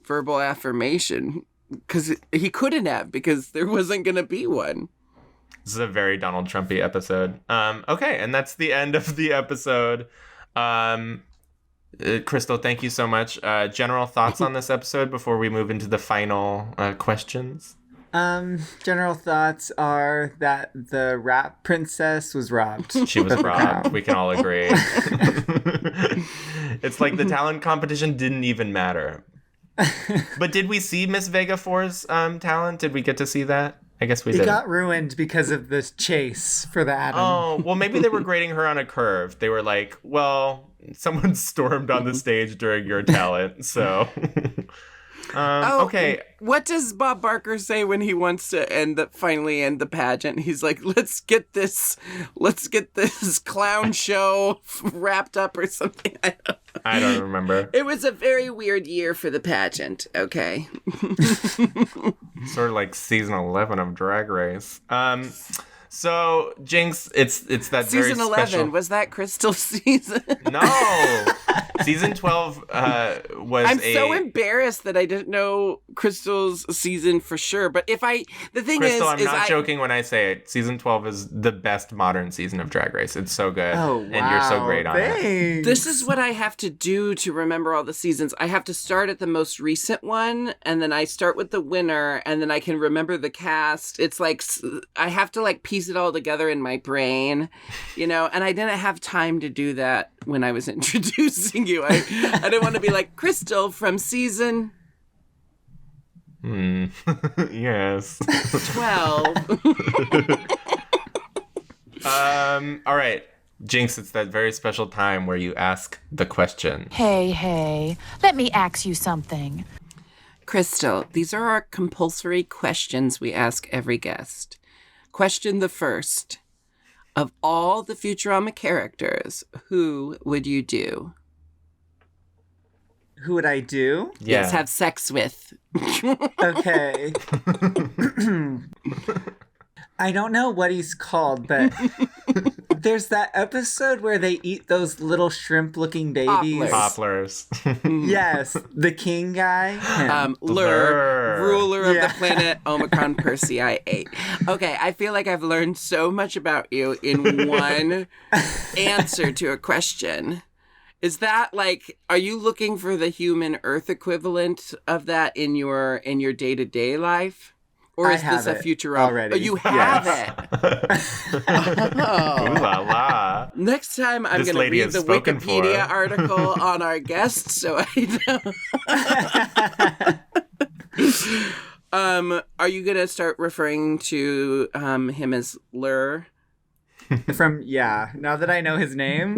verbal affirmation because he couldn't have because there wasn't going to be one. This is a very Donald Trumpy episode. Okay, and that's the end of the episode. Crystal, thank you so much. General thoughts on this episode before we move into the final questions? General thoughts are that the rap princess was robbed. She was robbed. We can all agree. It's like the talent competition didn't even matter. But did we see Miss Vega 4's talent? Did we get to see that? I guess we did. It got ruined because of this chase for the atom. Oh, well, maybe they were grading her on a curve. They were like, well, someone stormed on the stage during your talent, so... okay. What does Bob Barker say when he wants to finally end the pageant? He's like, let's get this clown show wrapped up or something. I don't remember. It was a very weird year for the pageant. Okay. Sort of like season 11 of Drag Race. So, Jinkx, it's that season very 11, special... was that Crystal season? No! Season 12 was I'm so embarrassed that I didn't know Crystal's season for sure. But Crystal, I'm not joking when I say it. Season 12 is the best modern season of Drag Race. It's so good. Oh, wow. And you're so great on it. This is what I have to do to remember all the seasons. I have to start at the most recent one, and then I start with the winner, and then I can remember the cast. It's like, I have to like piece it all together in my brain, and I didn't have time to do that when I was introducing you. I didn't want to be like Crystal from season yes 12. All right, Jinkx, it's that very special time where you ask the question. Hey, let me ask you something. Crystal, these are our compulsory questions we ask every guest. Question the first. Of all the Futurama characters, who would you do? Who would I do? Yes, have sex with. Okay. I don't know what he's called, but there's that episode where they eat those little shrimp-looking babies. Poplars. Yes, the king guy. Lur, ruler of the planet Omicron Persei 8. Okay, I feel like I've learned so much about you in one answer to a question. Is that like, are you looking for the human Earth equivalent of that in your day-to-day life? Or is this a Futurama? Already. Oh, you have it. Ooh la la. Next time I'm going to read the Wikipedia article on our guests, so I know. Are you going to start referring to him as Lur? Now that I know his name.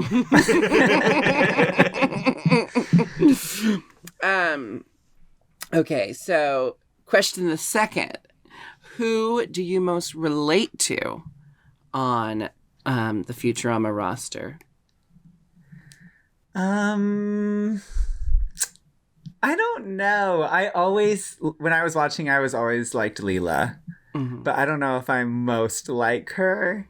Okay, so question the second. Who do you most relate to on the Futurama roster? I don't know. When I was watching, I was always liked Leela. Mm-hmm. But I don't know if I'm most like her.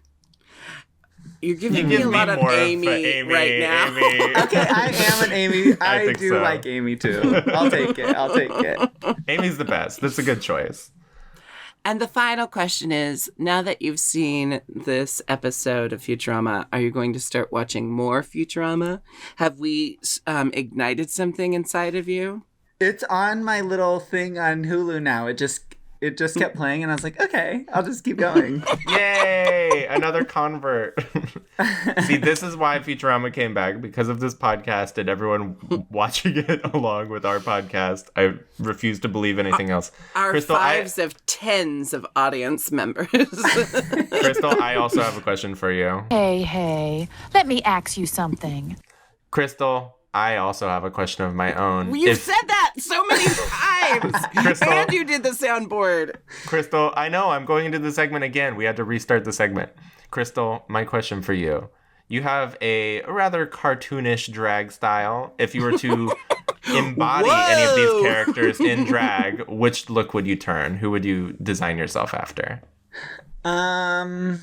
You're giving me a lot of Amy right now. Amy. Okay, I am an Amy. I do like Amy too. I'll take it. Amy's the best. That's a good choice. And the final question is, now that you've seen this episode of Futurama, are you going to start watching more Futurama? Have we ignited something inside of you? It's on my little thing on Hulu now. It just kept playing, and I was like, okay, I'll just keep going. Yay! Another convert. See, this is why Futurama came back, because of this podcast and everyone watching it along with our podcast. I refuse to believe anything else. Our Crystal, fives of tens of audience members. Crystal, I also have a question for you. Hey, let me ask you something. Crystal, I also have a question of my own. You've said that so many times. Crystal, and you did the soundboard. Crystal, I know, I'm going into the segment again. We had to restart the segment. Crystal, my question for you. You have a rather cartoonish drag style. If you were to embody any of these characters in drag, which look would you turn? Who would you design yourself after? I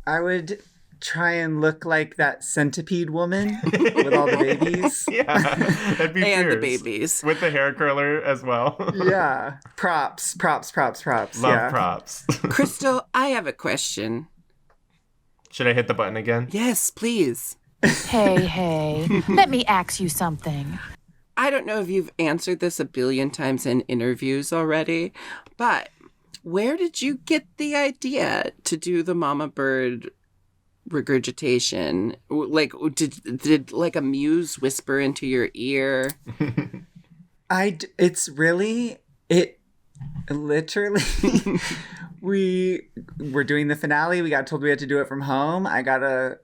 would try and look like that centipede woman with all the babies. Yeah, that'd be And fierce. the babies. With the hair curler as well. Yeah. Props. Love Yeah. props. Crystal, I have a question. Should I hit the button again? Yes, please. Hey, let me ask you something. I don't know if you've answered this a billion times in interviews already, but where did you get the idea to do the mama bird regurgitation? Like, did like a muse whisper into your ear? It's really, it literally, we were doing the finale. We got told we had to do it from home. I got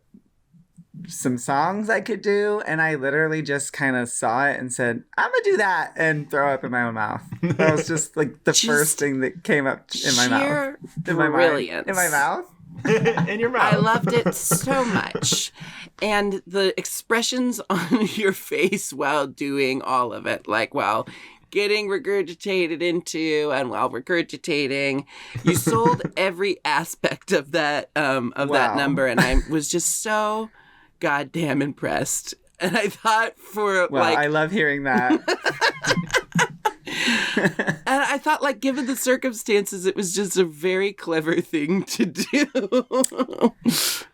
some songs I could do, and I literally just kind of saw it and said, I'm gonna do that, and throw up in my own mouth. That was just like the first thing that came up in my mouth. In my Brilliance. In my mouth. In your mouth. I loved it so much. And the expressions on your face while doing all of it, like while getting regurgitated into and while regurgitating, you sold every aspect of that that number, and I was just so goddamn impressed. And I thought I love hearing that. And I thought, like, given the circumstances, it was just a very clever thing to do.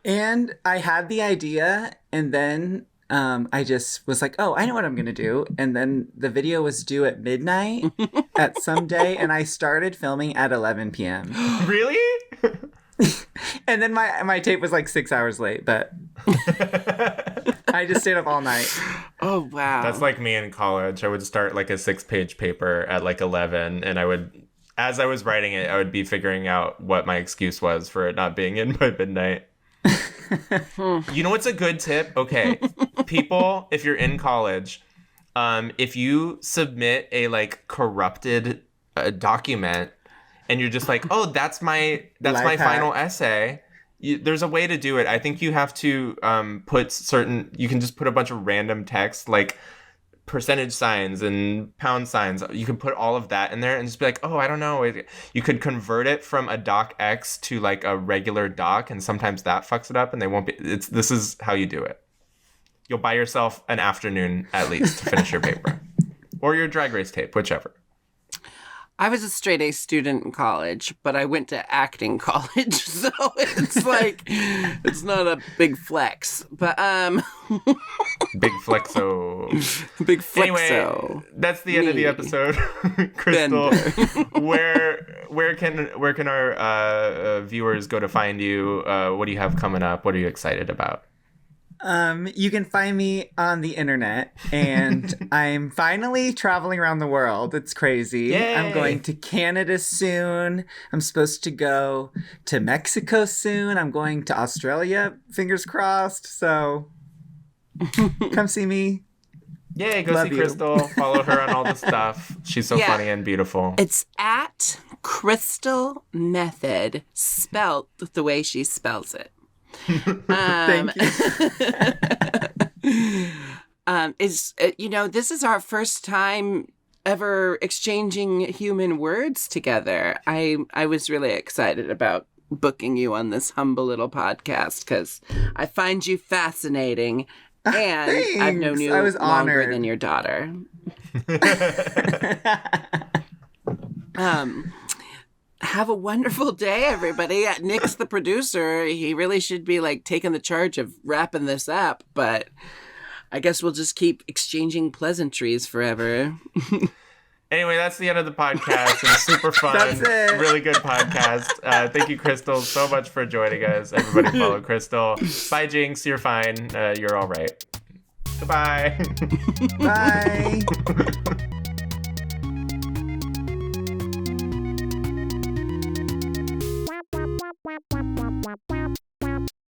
And I had the idea, and then I just was like, oh, I know what I'm going to do. And then the video was due at midnight at some day, and I started filming at 11 p.m. Really? And then my tape was like 6 hours late, but I just stayed up all night. Oh, wow. That's like me in college. I would start like a 6-page paper at like 11, and as I was writing it, I would be figuring out what my excuse was for it not being in by midnight. You know what's a good tip? Okay, people, if you're in college, if you submit a like corrupted document, and you're just like, oh, that's my final essay. There's a way to do it. I think you have to you can just put a bunch of random text like percentage signs and pound signs. You can put all of that in there and just be like, oh, I don't know. You could convert it from a docx to like a regular doc, and sometimes that fucks it up, and they won't be. This is how you do it. You'll buy yourself an afternoon at least to finish your paper, or your Drag Race tape, whichever. I was a straight A student in college, but I went to acting college, so it's like, it's not a big flex, but Big Flexo. Big Flexo. Anyway, that's the end of the episode. Crystal, where can our viewers go to find you? What do you have coming up? What are you excited about? You can find me on the internet, and I'm finally traveling around the world. It's crazy. Yay. I'm going to Canada soon. I'm supposed to go to Mexico soon. I'm going to Australia, fingers crossed. So come see me. Yay, go Love see you. Crystal. Follow her on all the stuff. She's so funny and beautiful. It's at Crystal Methyd, spelt the way she spells it. Thank you. This is our first time ever exchanging human words together. I was really excited about booking you on this humble little podcast because I find you fascinating, and I've known you I was longer honored. than your daughter. have a wonderful day, everybody. Nick's the producer. He really should be like taking the charge of wrapping this up, but I guess we'll just keep exchanging pleasantries forever. Anyway, that's the end of the podcast. It's super fun. That's it. Really good podcast. Thank you, Crystal, so much for joining us. Everybody follow Crystal. Bye, Jinkx. You're fine. You're all right. Goodbye. Bye.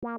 Wow.